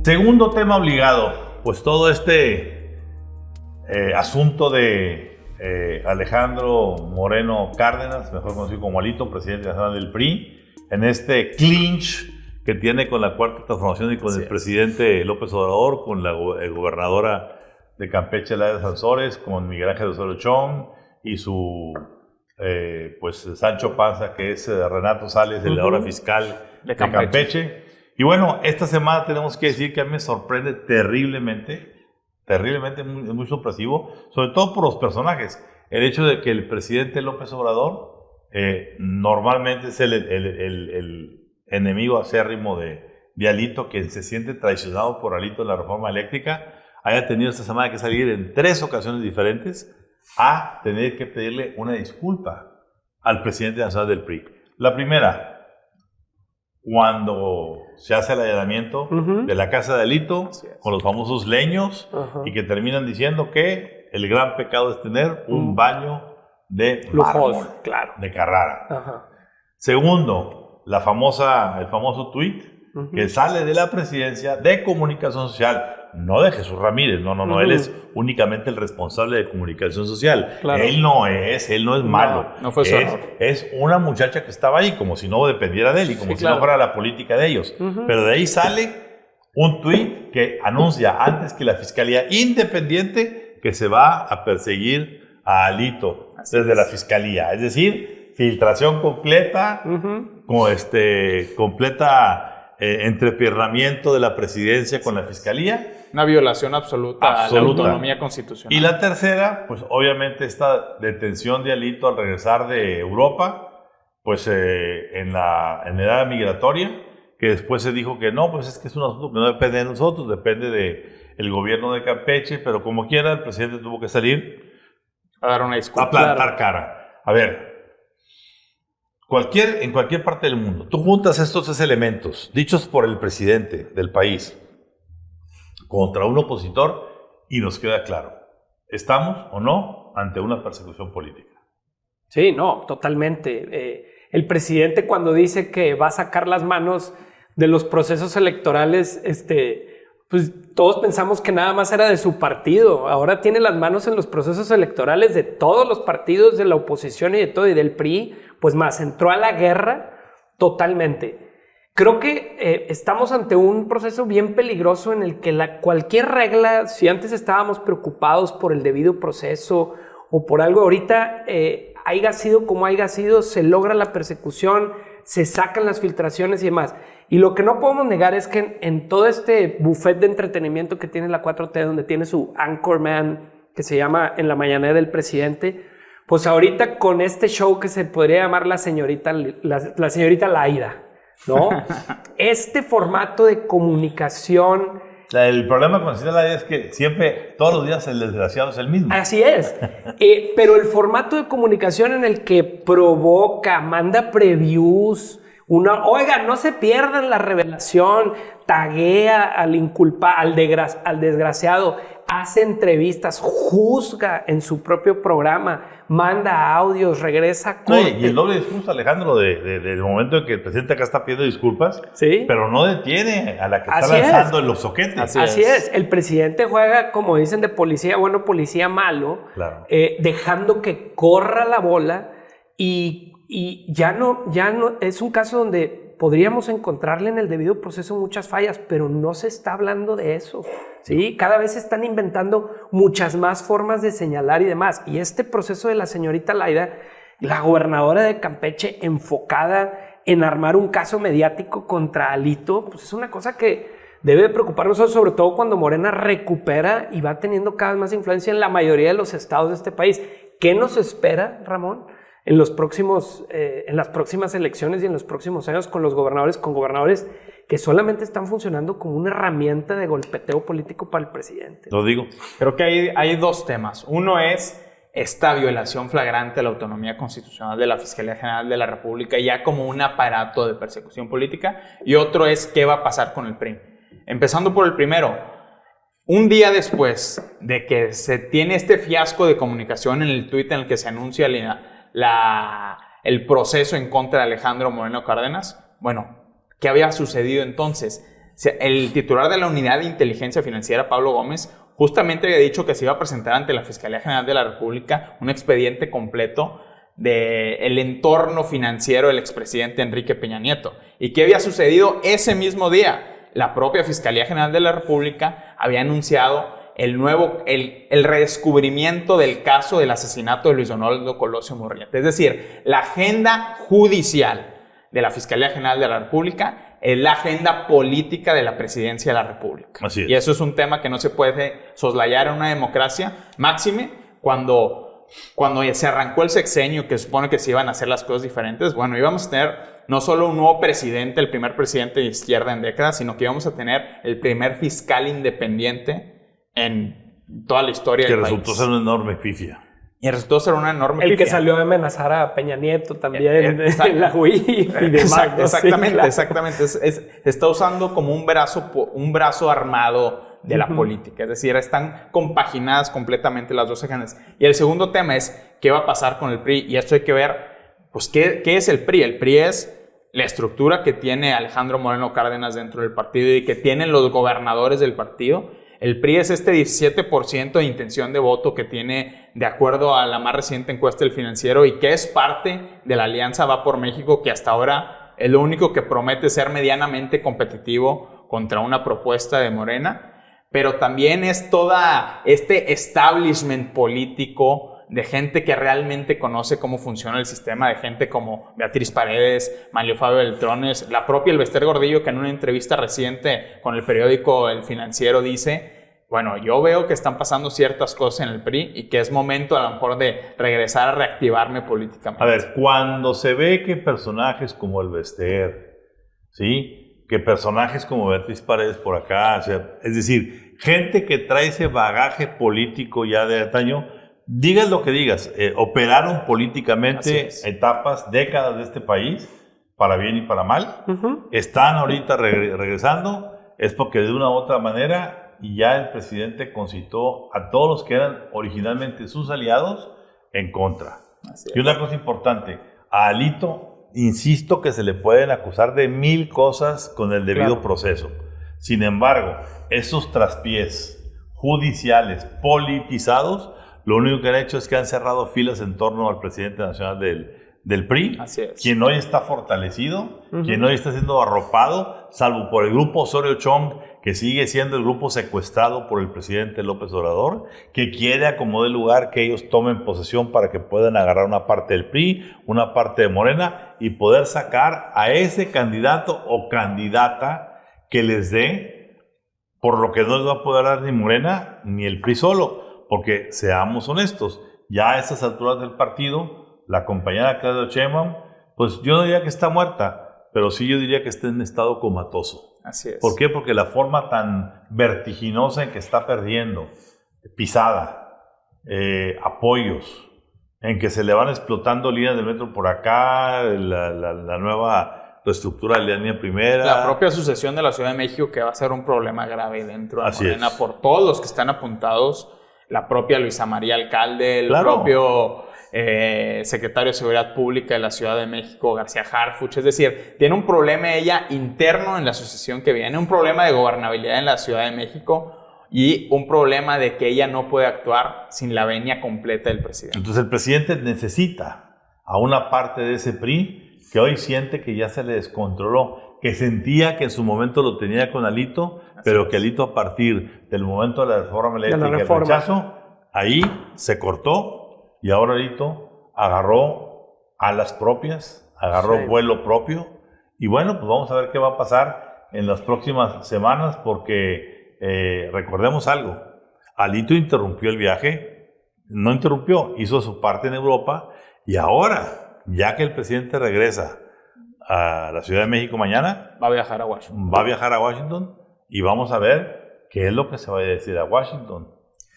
Segundo tema obligado, pues todo este asunto de Alejandro Moreno Cárdenas, mejor conocido como Alito, presidente nacional del PRI, en este clinch que tiene con la Cuarta Transformación y con el presidente López Obrador, con la gobernadora de Campeche, Laida Sansores, con Miguel Ángel Osorio Chong y su pues Sancho Panza, que es Renato Sales, el ahora fiscal de Campeche. Y bueno, esta semana tenemos que decir que a mí me sorprende terriblemente, muy sorpresivo, sobre todo por los personajes. El hecho de que el presidente López Obrador normalmente es el enemigo acérrimo de Alito, que se siente traicionado por Alito en la reforma eléctrica, haya tenido esta semana que salir en 3 ocasiones diferentes a tener que pedirle una disculpa al presidente nacional del PRI. La primera, cuando se hace el allanamiento de la casa de Alito con los famosos leños y que terminan diciendo que el gran pecado es tener un baño de mármol, de Carrara. Segundo, el famoso tuit que sale de la presidencia de Comunicación Social, no de Jesús Ramírez, no, él es únicamente el responsable de Comunicación Social. Claro. Él no es malo. No fue su error. Es una muchacha que estaba ahí, como si no dependiera de él y como si no fuera la política de ellos. Pero de ahí sale un tuit que anuncia antes que la Fiscalía Independiente que se va a perseguir a Alito desde la Fiscalía. Es decir, filtración completa, completa entrepierramiento de la presidencia con la Fiscalía. Una violación absoluta a la autonomía constitucional. Y la tercera, pues obviamente esta detención de Alito al regresar de Europa, pues en edad migratoria, que después se dijo que no, pues es que es un asunto que no depende de nosotros, depende del gobierno de Campeche, pero como quiera el presidente tuvo que salir a dar una disculpa. A plantar cara. A ver, en cualquier parte del mundo, tú juntas estos 3 elementos dichos por el presidente del país contra un opositor y nos queda claro, ¿estamos o no ante una persecución política? Sí, no, totalmente. El presidente cuando dice que va a sacar las manos de los procesos electorales, pues todos pensamos que nada más era de su partido. Ahora tiene las manos en los procesos electorales de todos los partidos de la oposición y de todo, y del PRI, pues más, entró a la guerra totalmente. Creo que estamos ante un proceso bien peligroso en el que cualquier regla, si antes estábamos preocupados por el debido proceso o por algo, ahorita haya sido como haya sido, se logra la persecución, se sacan las filtraciones y demás. Y lo que no podemos negar es que en todo este buffet de entretenimiento que tiene la 4T, donde tiene su anchorman, que se llama En la Mañanera del Presidente, pues ahorita con este show que se podría llamar la señorita Laida, ¿no? Este formato de comunicación. El problema con la señora Laida es que siempre, todos los días, el desgraciado es el mismo. Así es. Pero el formato de comunicación en el que provoca, manda previews, oigan, no se pierdan la revelación, taguea al desgraciado, hace entrevistas, juzga en su propio programa, manda audios, regresa a corte. Y el doble discurso, Alejandro, del momento en que el presidente acá está pidiendo disculpas, ¿sí? Pero no detiene a la que está lanzando en los soquetes. Así es. El presidente juega, como dicen, de policía bueno, policía malo, claro. Dejando que corra la bola y ya no es un caso donde podríamos encontrarle en el debido proceso muchas fallas, pero no se está hablando de eso, ¿sí? Cada vez se están inventando muchas más formas de señalar y demás. Y este proceso de la señorita Laida, la gobernadora de Campeche, enfocada en armar un caso mediático contra Alito, pues es una cosa que debe preocuparnos, sobre todo cuando Morena recupera y va teniendo cada vez más influencia en la mayoría de los estados de este país. ¿Qué nos espera, Ramón, en las próximas elecciones y en los próximos años con gobernadores que solamente están funcionando como una herramienta de golpeteo político para el presidente? Lo digo. Creo que hay 2 temas. Uno es esta violación flagrante a la autonomía constitucional de la Fiscalía General de la República ya como un aparato de persecución política, y otro es qué va a pasar con el PRI. Empezando por el primero, un día después de que se tiene este fiasco de comunicación en el tuit en el que se anuncia el proceso en contra de Alejandro Moreno Cárdenas, bueno, ¿qué había sucedido entonces? el titular de la Unidad de Inteligencia Financiera, Pablo Gómez, justamente había dicho que se iba a presentar ante la Fiscalía General de la República un expediente completo del entorno financiero del expresidente Enrique Peña Nieto. ¿Y qué había sucedido ese mismo día? La propia Fiscalía General de la República había anunciado el redescubrimiento del caso del asesinato de Luis Donaldo Colosio Murrieta. Es decir, la agenda judicial de la Fiscalía General de la República es la agenda política de la Presidencia de la República. Así es. Y eso es un tema que no se puede soslayar en una democracia, máxime cuando se arrancó el sexenio, que supone que se iban a hacer las cosas diferentes. Bueno, íbamos a tener no solo un nuevo presidente, el primer presidente de izquierda en décadas, sino que íbamos a tener el primer fiscal independiente en toda la historia del país. Que resultó ser una enorme pifia. Y resultó ser una enorme El pifia. que salió a amenazar a Peña Nieto también en la UIF y demás. Exactamente, Sí, claro. exactamente. Está usando como un brazo armado de la política. Es decir, están compaginadas completamente las dos agendas. Y el segundo tema es qué va a pasar con el PRI. Y esto hay que ver, pues, ¿qué es el PRI? El PRI es la estructura que tiene Alejandro Moreno Cárdenas dentro del partido y que tienen los gobernadores del partido. El PRI es este 17% de intención de voto que tiene de acuerdo a la más reciente encuesta del Financiero y que es parte de la alianza Va por México, que hasta ahora es lo único que promete ser medianamente competitivo contra una propuesta de Morena, pero también es toda este establishment político de gente que realmente conoce cómo funciona el sistema, de gente como Beatriz Paredes, Manlio Fabio Beltrones, la propia Elvester Gordillo, que en una entrevista reciente con el periódico El Financiero dice, bueno, yo veo que están pasando ciertas cosas en el PRI y que es momento a lo mejor de regresar a reactivarme políticamente. A ver, cuando se ve que personajes como Elvester, ¿sí? Que personajes como Beatriz Paredes por acá, o sea, es decir, gente que trae ese bagaje político ya de antaño, digas lo que digas, operaron políticamente etapas, décadas de este país, para bien y para mal, están ahorita regresando, es porque de una u otra manera ya el presidente concitó a todos los que eran originalmente sus aliados en contra. Y una cosa importante, a Alito, insisto que se le pueden acusar de 1000 cosas con el debido proceso. Sin embargo, esos traspiés judiciales politizados, lo único que han hecho es que han cerrado filas en torno al presidente nacional del PRI, quien hoy está fortalecido, quien hoy está siendo arropado, salvo por el grupo Osorio Chong, que sigue siendo el grupo secuestrado por el presidente López Obrador, que quiere acomodar el lugar, que ellos tomen posesión para que puedan agarrar una parte del PRI, una parte de Morena y poder sacar a ese candidato o candidata que les dé, por lo que no les va a poder dar ni Morena ni el PRI solo. Porque, seamos honestos, ya a estas alturas del partido, la compañera Claudia Sheinbaum, pues yo no diría que está muerta, pero sí yo diría que está en estado comatoso. Así es. ¿Por qué? Porque la forma tan vertiginosa en que está perdiendo, pisada, apoyos, en que se le van explotando líneas del metro por acá, la nueva reestructura de la línea primera. La propia sucesión de la Ciudad de México, que va a ser un problema grave dentro de Morena, es. por todos los que están apuntados. La propia Luisa María Alcalde, el propio secretario de Seguridad Pública de la Ciudad de México, García Harfuch. Es decir, tiene un problema ella interno en la sucesión que viene, un problema de gobernabilidad en la Ciudad de México y un problema de que ella no puede actuar sin la venia completa del presidente. Entonces el presidente necesita a una parte de ese PRI que hoy siente que ya se le descontroló, que sentía que en su momento lo tenía con Alito, pero que Alito a partir del momento de la reforma eléctrica y el rechazo, ahí se cortó y ahora Alito agarró alas propias, agarró vuelo propio y bueno, pues vamos a ver qué va a pasar en las próximas semanas porque recordemos algo, Alito interrumpió el viaje, no interrumpió, hizo su parte en Europa y ahora, ya que el presidente regresa a la Ciudad de México mañana, va a viajar a Washington. Va a viajar a Washington y vamos a ver qué es lo que se va a decir a Washington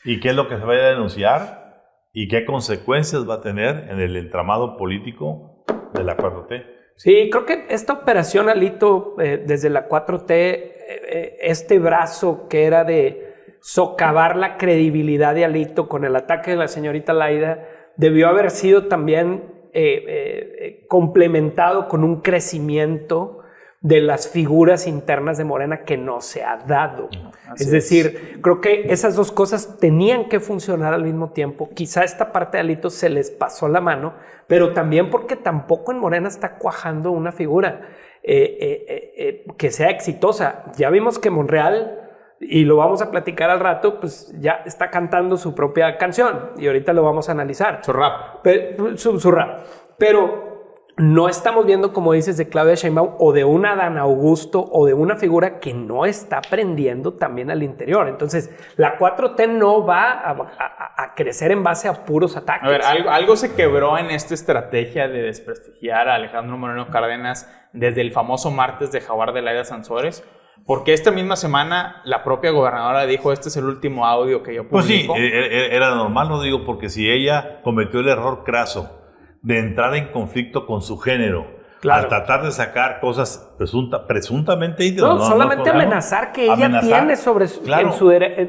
y qué es lo que se va a denunciar y qué consecuencias va a tener en el entramado político de la 4T. Sí, creo que esta operación, Alito, desde la 4T, este brazo que era de socavar la credibilidad de Alito con el ataque de la señorita Laida, debió haber sido también complementado con un crecimiento de las figuras internas de Morena que no se ha dado. Es decir, creo que esas dos cosas tenían que funcionar al mismo tiempo. Quizá esta parte de Alito se les pasó la mano, pero también porque tampoco en Morena está cuajando una figura que sea exitosa. Ya vimos que Monreal, y lo vamos a platicar al rato, pues ya está cantando su propia canción y ahorita lo vamos a analizar. Su rap. Su rap. Pero no estamos viendo, como dices, de Claudia Sheinbaum o de un Adán Augusto o de una figura que no está aprendiendo también al interior. Entonces, la 4T no va a crecer en base a puros ataques. A ver, algo se quebró en esta estrategia de desprestigiar a Alejandro Moreno Cárdenas desde el famoso martes de Jaguar de Laida Sansores, porque esta misma semana la propia gobernadora dijo: este es el último audio que yo publico. Pues sí, era normal, lo digo, porque si ella cometió el error craso de entrar en conflicto con su género, claro, al tratar de sacar cosas presuntamente íntimas. No, solamente amenazar que ella tiene sobre claro,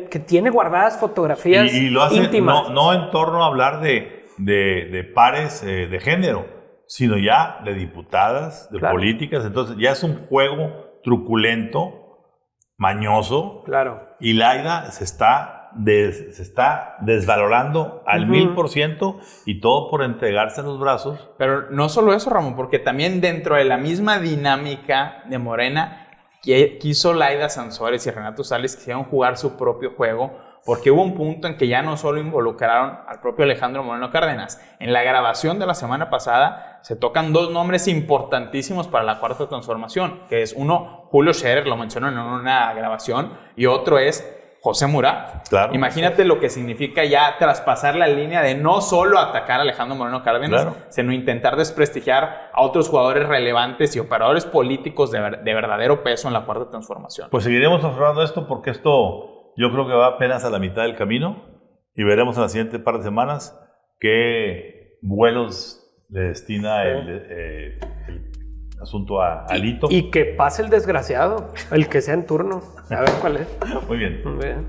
que tiene guardadas fotografías y lo hace íntimas. No en torno a hablar de pares de género, sino ya de diputadas, de políticas. Entonces ya es un juego truculento, mañoso. Claro. Y Laida se está desvalorando al 1000% y todo por entregarse en los brazos. Pero no solo eso, Ramón, porque también dentro de la misma dinámica de Morena quiso Laida Sansores y Renato Sales quisieron jugar su propio juego, porque hubo un punto en que ya no solo involucraron al propio Alejandro Moreno Cárdenas. En la grabación de la semana pasada se tocan dos nombres importantísimos para la Cuarta Transformación, que es uno, Julio Scherer, lo mencionó en una grabación, y otro es José Murat. Claro. Imagínate lo que significa ya traspasar la línea de no solo atacar a Alejandro Moreno Cárdenas, claro, sino intentar desprestigiar a otros jugadores relevantes y operadores políticos de verdadero peso en la Cuarta Transformación. Pues seguiremos observando esto, porque esto yo creo que va apenas a la mitad del camino y veremos en la siguiente par de semanas qué vuelos le destina el asunto a Alito. Y que pase el desgraciado, el que sea en turno. A ver cuál es. Muy bien. Muy bien.